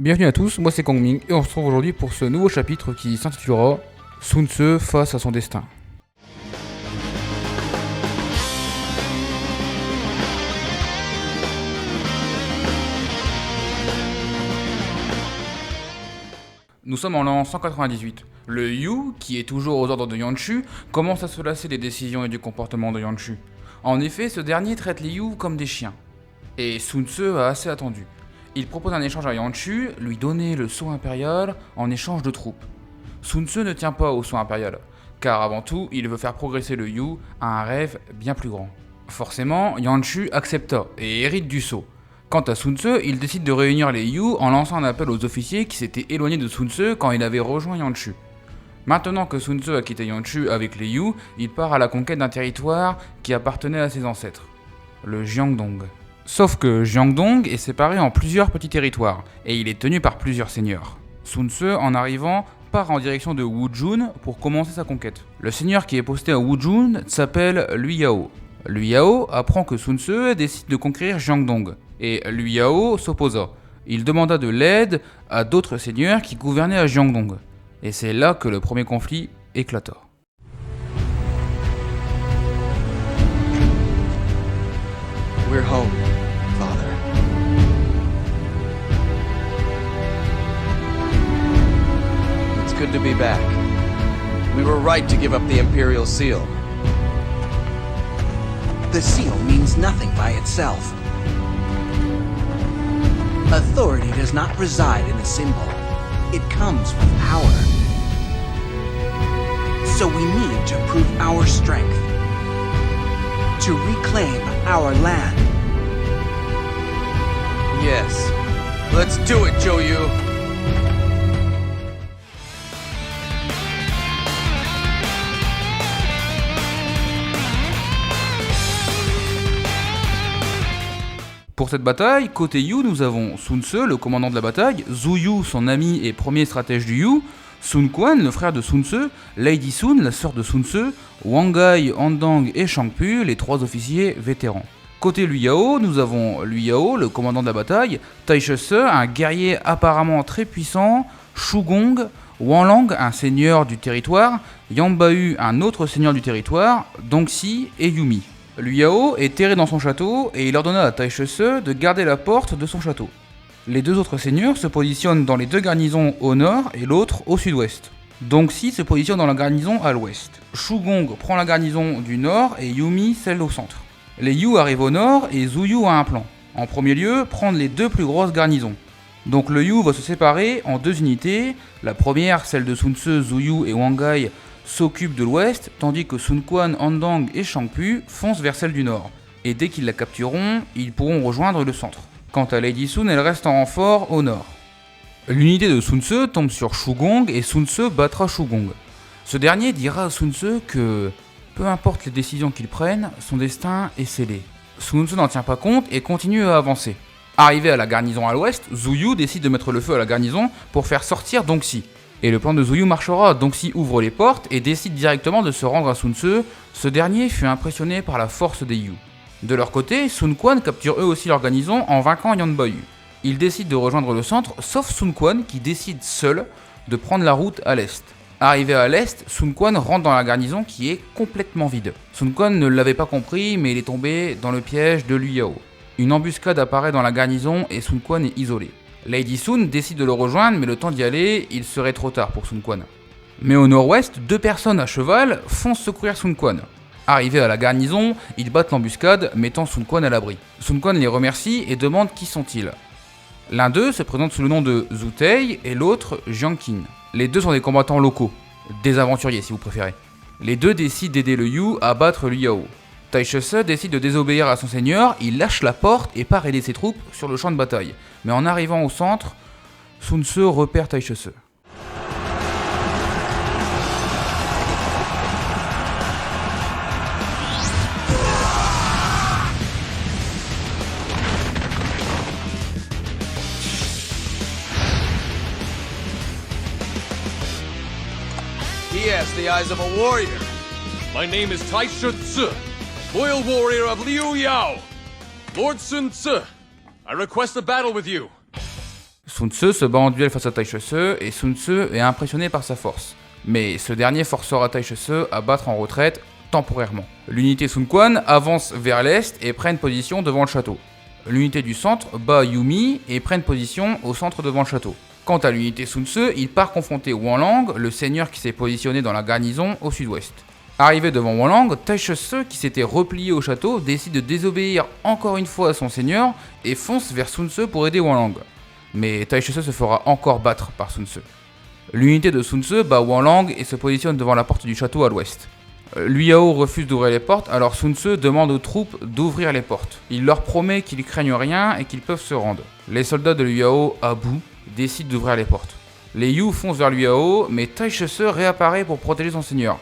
Bienvenue à tous, moi c'est Kangming et on se retrouve aujourd'hui pour ce nouveau chapitre qui s'intitulera Sun Tzu face à son destin. Nous sommes en l'an 198. Le Yu, qui est toujours aux ordres de Yuanchu, commence à se lasser des décisions et du comportement de Yuanchu. En effet, ce dernier traite les Yu comme des chiens. Et Sun Tzu a assez attendu. Il propose un échange à Yuanchu, lui donner le sceau impérial en échange de troupes. Sun Tzu ne tient pas au sceau impérial, car avant tout, il veut faire progresser le Yu à un rêve bien plus grand. Forcément, Yuanchu accepta et hérite du sceau. Quant à Sun Tzu, il décide de réunir les Yu en lançant un appel aux officiers qui s'étaient éloignés de Sun Tzu quand il avait rejoint Yuanchu. Maintenant que Sun Tzu a quitté Yuanchu avec les Yu, il part à la conquête d'un territoire qui appartenait à ses ancêtres, le Jiangdong. Sauf que Jiangdong est séparé en plusieurs petits territoires, et il est tenu par plusieurs seigneurs. Sun Tzu, en arrivant, part en direction de Wujun pour commencer sa conquête. Le seigneur qui est posté à Wujun s'appelle Lui Yao. Lui Yao apprend que Sun Tzu décide de conquérir Jiangdong, et Lui Yao s'opposa. Il demanda de l'aide à d'autres seigneurs qui gouvernaient à Jiangdong. Et c'est là que le premier conflit éclata. We're home, Father. It's good to be back. We were right to give up the Imperial Seal. The seal means nothing by itself. Authority does not reside in a symbol. It comes with power. So we need to prove our strength. To reclaim our land. Yes. Let's do it, Joyu! Pour cette bataille, côté Yu, nous avons Sun Tzu, le commandant de la bataille, Zhu Yu, son ami et premier stratège du Yu, Sun Quan, le frère de Sun Tzu, Lady Sun, la sœur de Sun Tzu, Wang Gai, Andang et Shangpu, les trois officiers vétérans. Côté Lui Yao, nous avons Lui Yao, le commandant de la bataille, Taishi, un guerrier apparemment très puissant, Shu Gong, Wanlang, un seigneur du territoire, Yambayu, un autre seigneur du territoire, Dongxi et Yumi. Lui Yao est terré dans son château et il ordonna à Taishi de garder la porte de son château. Les deux autres seigneurs se positionnent dans les deux garnisons au nord et l'autre au sud-ouest. Dongxi se positionne dans la garnison à l'ouest. Shu Gong prend la garnison du nord et Yumi celle au centre. Les Yu arrivent au nord et Zhu Yu a un plan. En premier lieu, prendre les deux plus grosses garnisons. Donc le Yu va se séparer en deux unités. La première, celle de Sun Tzu, Zhu Yu et Wang Gai, s'occupe de l'ouest, tandis que Sun Quan, Andang et Shangpu foncent vers celle du nord. Et dès qu'ils la captureront, ils pourront rejoindre le centre. Quant à Lady Sun, elle reste en renfort au nord. L'unité de Sun Tzu tombe sur Shu Gong et Sun Tzu battra Shu Gong. Ce dernier dira à Sun Tzu que, peu importe les décisions qu'il prenne, son destin est scellé. Sun Tzu n'en tient pas compte et continue à avancer. Arrivé à la garnison à l'ouest, Zhu Yu décide de mettre le feu à la garnison pour faire sortir Dongxi. Et le plan de Zhu Yu marchera, Dongxi ouvre les portes et décide directement de se rendre à Sun Tzu. Ce dernier fut impressionné par la force des Yu. De leur côté, Sun Quan capture eux aussi leur garnison en vainquant Yanbayu. Ils décident de rejoindre le centre, sauf Sun Quan qui décide seul de prendre la route à l'est. Arrivé à l'est, Sun Quan rentre dans la garnison qui est complètement vide. Sun Quan ne l'avait pas compris, mais il est tombé dans le piège de Lui Yao. Une embuscade apparaît dans la garnison et Sun Quan est isolé. Lady Sun décide de le rejoindre, mais le temps d'y aller, il serait trop tard pour Sun Quan. Mais au nord-ouest, deux personnes à cheval foncent secourir Sun Quan. Arrivés à la garnison, ils battent l'embuscade, mettant Sun Quan à l'abri. Sun Quan les remercie et demande qui sont-ils. L'un d'eux se présente sous le nom de Zhu Tei et l'autre Jiang Qin. Les deux sont des combattants locaux, des aventuriers si vous préférez. Les deux décident d'aider le Yu à battre Lui Yao. Taishi décide de désobéir à son seigneur, il lâche la porte et part aider ses troupes sur le champ de bataille. Mais en arrivant au centre, Sun Tzu repère Taishi. He has the eyes of a warrior. My name is Taishi Tzu, loyal warrior of Liu Yao. Lord Sun Tzu, I request a battle with you. Sun Tzu se bat en duel face à Taichese et Sun Tzu est impressionné par sa force. Mais ce dernier forcera Taichese à battre en retraite temporairement. L'unité Sun Quan avance vers l'est et prenne position devant le château. L'unité du centre bat Yumi et prenne position au centre devant le château. Quant à l'unité Sun Tzu, il part confronter Wanlang, le seigneur qui s'est positionné dans la garnison au sud-ouest. Arrivé devant Wanlang, Taichese, qui s'était replié au château, décide de désobéir encore une fois à son seigneur et fonce vers Sun Tzu pour aider Wanlang. Mais Taichese se fera encore battre par Sun Tzu. L'unité de Sun Tzu bat Wanlang et se positionne devant la porte du château à l'ouest. Liu Yao refuse d'ouvrir les portes, alors Sun Tzu demande aux troupes d'ouvrir les portes. Il leur promet qu'ils craignent rien et qu'ils peuvent se rendre. Les soldats de Liu Yao, à bout, décident d'ouvrir les portes. Les Yu foncent vers Liu Yao, mais Taichese réapparaît pour protéger son seigneur.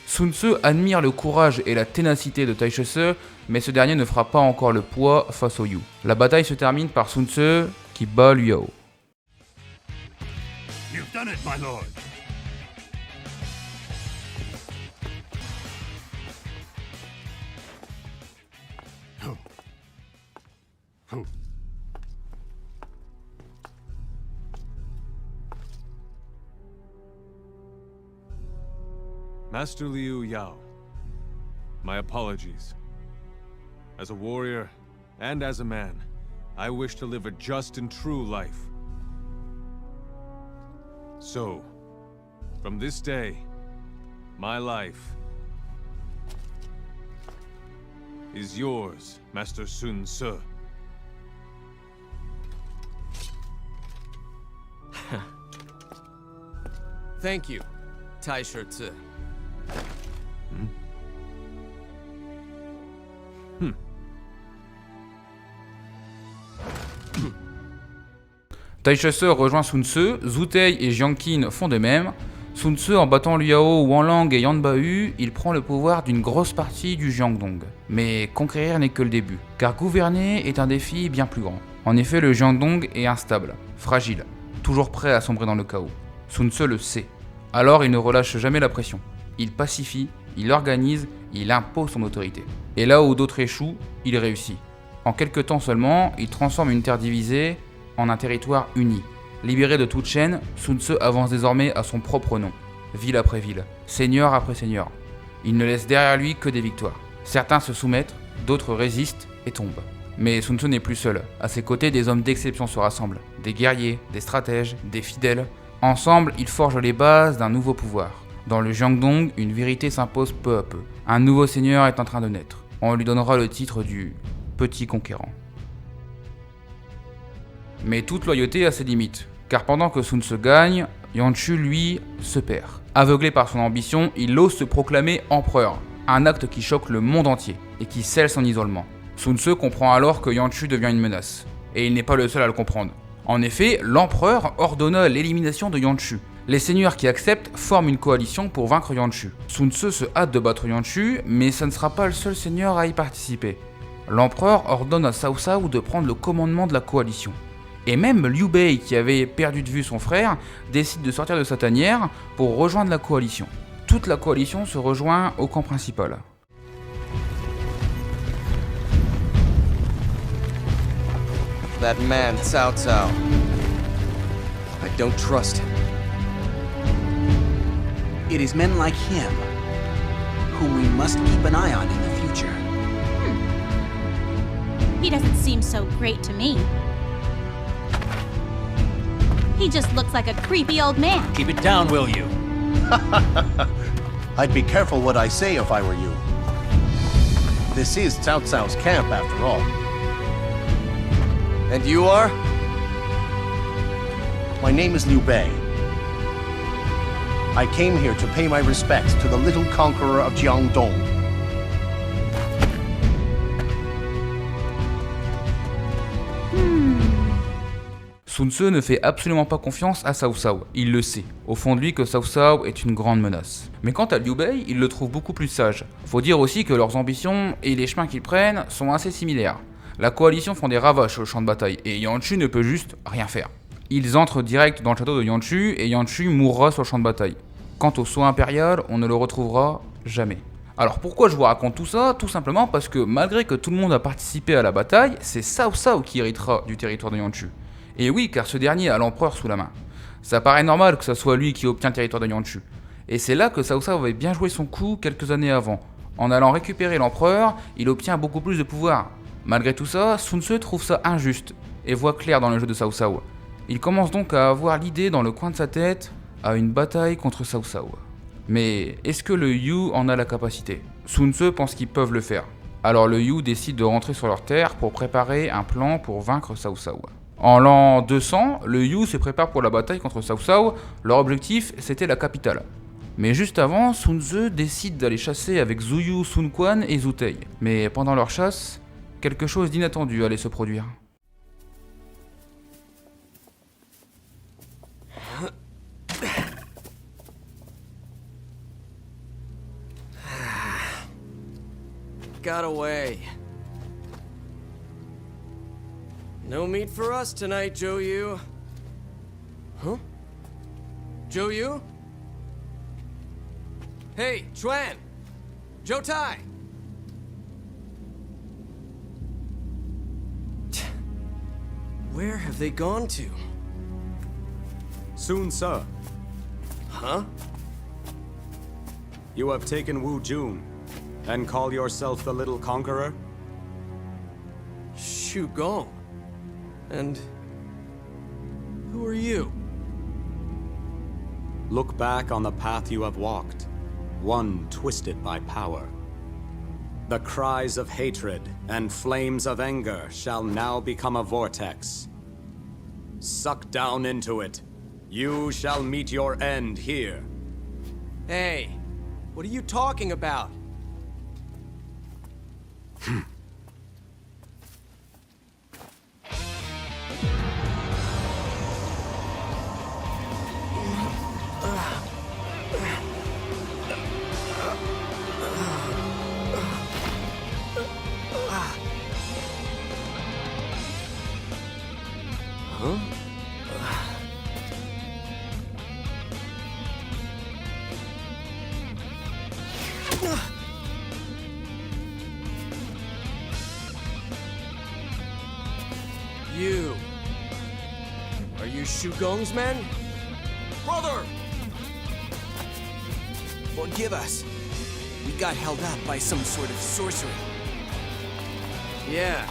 Sun Tzu admire le courage et la ténacité de Taichese, mais ce dernier ne fera pas encore le poids face aux Yu. La bataille se termine par Sun Tzu qui bat Liu Yao. You've done it, my lord. Master Liu Yao, my apologies. As a warrior and as a man, I wish to live a just and true life. So, from this day, my life is yours, Master Sun Tzu. Thank you, Taichese. Taichese rejoint Sun Tzu, Zhu Tei et Jiang Qin font de même. Sun Tzu, en battant Liu Yao, Wanlang et Yan Bayu, il prend le pouvoir d'une grosse partie du Jiangdong. Mais conquérir n'est que le début, car gouverner est un défi bien plus grand. En effet, le Jiangdong est instable, fragile, toujours prêt à sombrer dans le chaos. Sun Tzu le sait. Alors il ne relâche jamais la pression. Il pacifie, il organise, il impose son autorité. Et là où d'autres échouent, il réussit. En quelques temps seulement, il transforme une terre divisée en un territoire uni. Libéré de toute chaîne, Sun Tzu avance désormais à son propre nom, ville après ville, seigneur après seigneur. Il ne laisse derrière lui que des victoires. Certains se soumettent, d'autres résistent et tombent. Mais Sun Tzu n'est plus seul. À ses côtés, des hommes d'exception se rassemblent. Des guerriers, des stratèges, des fidèles. Ensemble, ils forgent les bases d'un nouveau pouvoir. Dans le Jiangdong, une vérité s'impose peu à peu. Un nouveau seigneur est en train de naître. On lui donnera le titre du Petit Conquérant. Mais toute loyauté a ses limites, car pendant que Sun Tzu gagne, Yuanchu, lui, se perd. Aveuglé par son ambition, il ose se proclamer empereur, un acte qui choque le monde entier et qui scelle son isolement. Sun Tzu comprend alors que Yuanchu devient une menace, et il n'est pas le seul à le comprendre. En effet, l'empereur ordonna l'élimination de Yuanchu. Les seigneurs qui acceptent forment une coalition pour vaincre Yuanchu. Sun Tzu se hâte de battre Yuanchu, mais ça ne sera pas le seul seigneur à y participer. L'empereur ordonne à Cao Cao de prendre le commandement de la coalition. Et même Liu Bei, qui avait perdu de vue son frère, décide de sortir de sa tanière pour rejoindre la coalition. Toute la coalition se rejoint au camp principal. That man, Cao Cao. I don't trust him. It is men like him whom we must keep an eye on in the future. He doesn't seem so great to me. He just looks like a creepy old man. Keep it down, will you? I'd be careful what I say if I were you. This is Cao Cao's camp, after all. And you are? My name is Liu Bei. I came here to pay my respects to the little conqueror of Jiangdong. Sun Tzu ne fait absolument pas confiance à Cao Cao, il le sait, au fond de lui que Cao Cao est une grande menace. Mais quant à Liu Bei, il le trouve beaucoup plus sage. Faut dire aussi que leurs ambitions et les chemins qu'ils prennent sont assez similaires. La coalition font des ravages sur le champ de bataille, et Yuanchu ne peut juste rien faire. Ils entrent direct dans le château de Yuanchu, et Yuanchu mourra sur le champ de bataille. Quant au sceau impérial, on ne le retrouvera jamais. Alors pourquoi je vous raconte tout ça? Tout simplement parce que malgré que tout le monde a participé à la bataille, c'est Cao Cao qui héritera du territoire de Yuanchu. Et oui, car ce dernier a l'empereur sous la main. Ça paraît normal que ce soit lui qui obtient le territoire de Yanshu. Et c'est là que Cao Cao avait bien joué son coup quelques années avant. En allant récupérer l'empereur, il obtient beaucoup plus de pouvoir. Malgré tout ça, Sun Tzu trouve ça injuste et voit clair dans le jeu de Cao Cao. Il commence donc à avoir l'idée dans le coin de sa tête à une bataille contre Cao Cao. Mais est-ce que le Yu en a la capacité? Sun Tzu pense qu'ils peuvent le faire. Alors le Yu décide de rentrer sur leur terre pour préparer un plan pour vaincre Cao Cao. En l'an 200, le Yu se prépare pour la bataille contre Cao Cao. Leur objectif, c'était la capitale. Mais juste avant, Sun Tzu décide d'aller chasser avec Zhu Yu, Sun Quan et Zhu Tei. Mais pendant leur chasse, quelque chose d'inattendu allait se produire. Got away. No meat for us tonight, Zhou Yu. Huh? Zhou Yu? Hey, Chuan! Zhou Tai! Where have they gone to? Sun Tzu, Huh? you have taken Wu Jun and call yourself the Little Conqueror? Shu Gong. And who are you? Look back on the path you have walked, one twisted by power. The cries of hatred and flames of anger shall now become a vortex. Suck down into it. You shall meet your end here. Hey, what are you talking about? You. Are you Shu Gong's men? Brother! Forgive us. We got held up by some sort of sorcery. Yeah,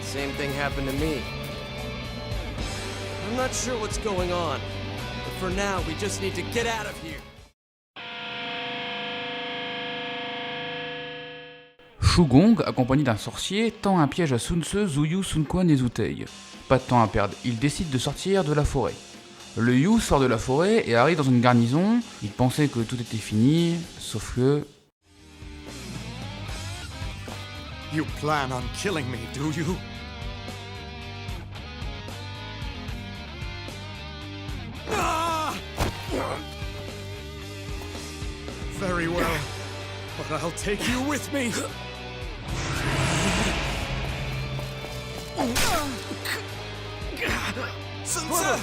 same thing happened to me. I'm not sure what's going on, but for now we just need to get out of here. Shu Gong, accompagné d'un sorcier, tend un piège à Sun Tzu, Zhu Yu, Sun Quan et Zhu Tei. Pas de temps à perdre, il décide de sortir de la forêt. Le Yu sort de la forêt et arrive dans une garnison. Il pensait que tout était fini, sauf que... You plan on killing me, do you? Very well, but I'll take you with me. Sun Tzu!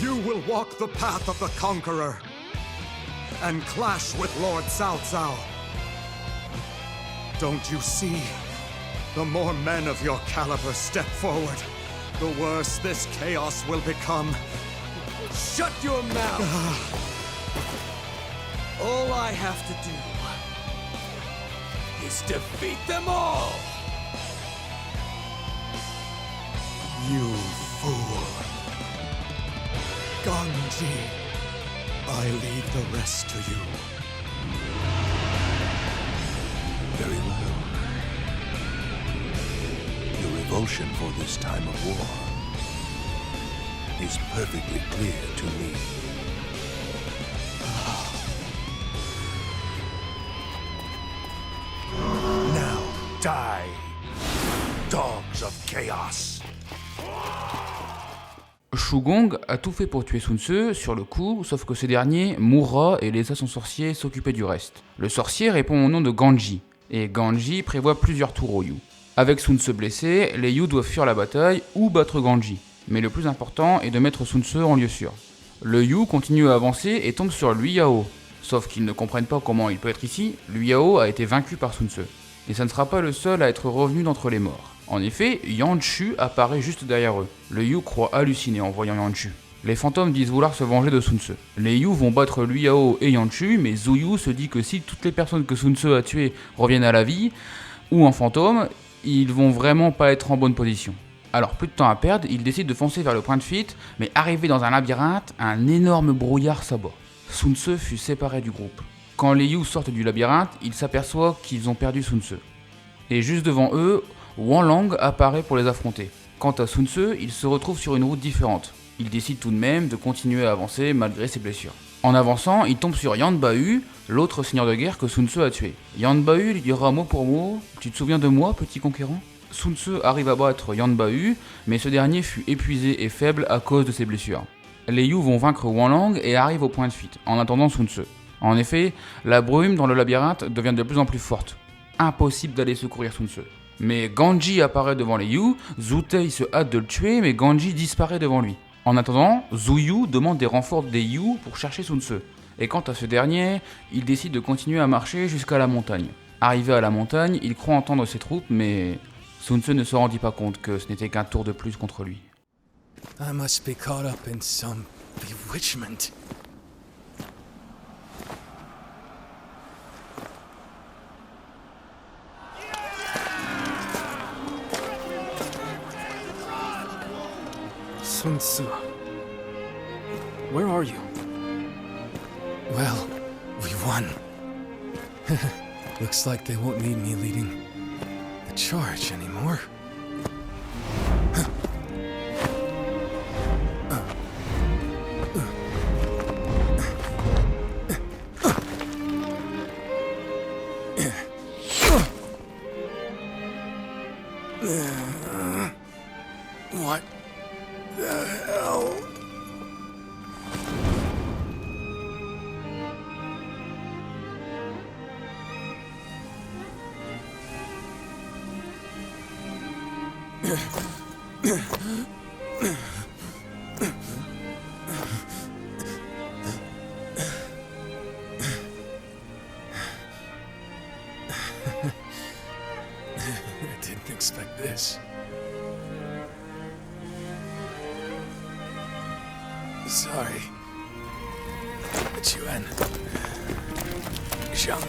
You will walk the path of the conqueror and clash with Lord Cao Cao. Don't you see? The more men of your caliber step forward, the worse this chaos will become. Shut your mouth! All I have to do is defeat them all! You fool. Ganji, I leave the rest to you. Very well. Your revulsion for this time of war is perfectly clear to me. Now die, dogs of chaos. Shu Gong a tout fait pour tuer Sun Tzu sur le coup, sauf que ce dernier mourra et laissa son sorcier s'occuper du reste. Le sorcier répond au nom de Ganji, et Ganji prévoit plusieurs tours au Yu. Avec Sun Tzu blessé, les Yu doivent fuir la bataille ou battre Ganji, mais le plus important est de mettre Sun Tzu en lieu sûr. Le Yu continue à avancer et tombe sur Liu Yao, sauf qu'ils ne comprennent pas comment il peut être ici, Liu Yao a été vaincu par Sun Tzu. Et ça ne sera pas le seul à être revenu d'entre les morts. En effet, Yanchu apparaît juste derrière eux. Le Yu croit halluciner en voyant Yanchu. Les fantômes disent vouloir se venger de Sun Ce. Les Yu vont battre Liu Yao et Yanchu, mais Zhu Yu se dit que si toutes les personnes que Sun Ce a tuées reviennent à la vie, ou en fantôme, ils vont vraiment pas être en bonne position. Alors plus de temps à perdre, ils décident de foncer vers le point de fuite, mais arrivé dans un labyrinthe, un énorme brouillard s'abat. Sun Ce fut séparé du groupe. Quand les Yu sortent du labyrinthe, ils s'aperçoivent qu'ils ont perdu Sun Ce. Et juste devant eux, Wang Lang apparaît pour les affronter. Quant à Sun Ce, il se retrouve sur une route différente. Il décide tout de même de continuer à avancer malgré ses blessures. En avançant, il tombe sur Yan Ba-Hu, l'autre seigneur de guerre que Sun Ce a tué. Yan Ba-Hu lui dira mot pour mot « Tu te souviens de moi, petit conquérant ?» Sun Ce arrive à battre Yan Ba-Hu, mais ce dernier fut épuisé et faible à cause de ses blessures. Les Yu vont vaincre Wang Lang et arrivent au point de fuite, en attendant Sun Ce. En effet, la brume dans le labyrinthe devient de plus en plus forte. Impossible d'aller secourir Sun Ce. Mais Ganji apparaît devant les Yu, Zhu Tei se hâte de le tuer, mais Ganji disparaît devant lui. En attendant, Zhu Yu demande des renforts des Yu pour chercher Sun Ce. Et quant à ce dernier, il décide de continuer à marcher jusqu'à la montagne. Arrivé à la montagne, il croit entendre ses troupes, mais Sun Ce ne se rendit pas compte que ce n'était qu'un tour de plus contre lui. I must be caught up in some bewitchment. Sun Ce, where are you? Well, we won. Looks like they won't need me leading the charge anymore. What the hell? I didn't expect this. Sorry. Chuan. Xiang.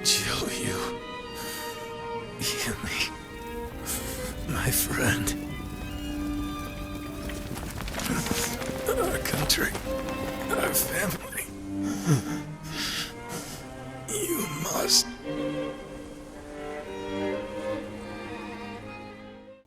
Zhou Yu. Heal me. My friend. Our country. Our family. You must.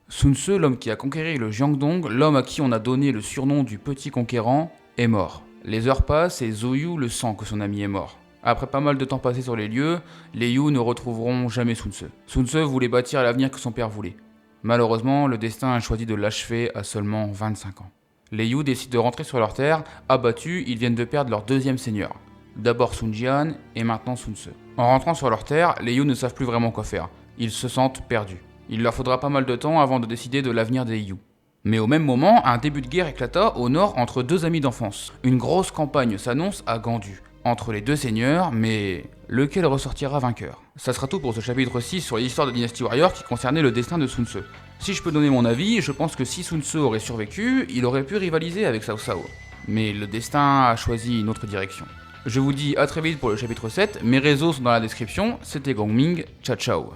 Sun Ce, l'homme qui a conquéri le Jiangdong, l'homme à qui on a donné le surnom du Petit Conquérant, est mort. Les heures passent et Zhu Yu le sent que son ami est mort. Après pas mal de temps passé sur les lieux, les Yu ne retrouveront jamais Sun Ce. Sun Ce voulait bâtir l'avenir que son père voulait. Malheureusement, le destin a choisi de l'achever à seulement 25 ans. Les Yu décident de rentrer sur leur terre. Abattus, ils viennent de perdre leur deuxième seigneur. D'abord Sun Jian et maintenant Sun Ce. En rentrant sur leur terre, les Yu ne savent plus vraiment quoi faire. Ils se sentent perdus. Il leur faudra pas mal de temps avant de décider de l'avenir des Yu. Mais au même moment, un début de guerre éclata au nord entre deux amis d'enfance. Une grosse campagne s'annonce à Gandu, entre les deux seigneurs, mais lequel ressortira vainqueur? Ça sera tout pour ce chapitre 6 sur l'histoire de Dynasty Warrior qui concernait le destin de Sun Ce. Si je peux donner mon avis, je pense que si Sun Ce aurait survécu, il aurait pu rivaliser avec Cao Cao. Mais le destin a choisi une autre direction. Je vous dis à très vite pour le chapitre 7, mes réseaux sont dans la description, c'était Gongming, ciao ciao.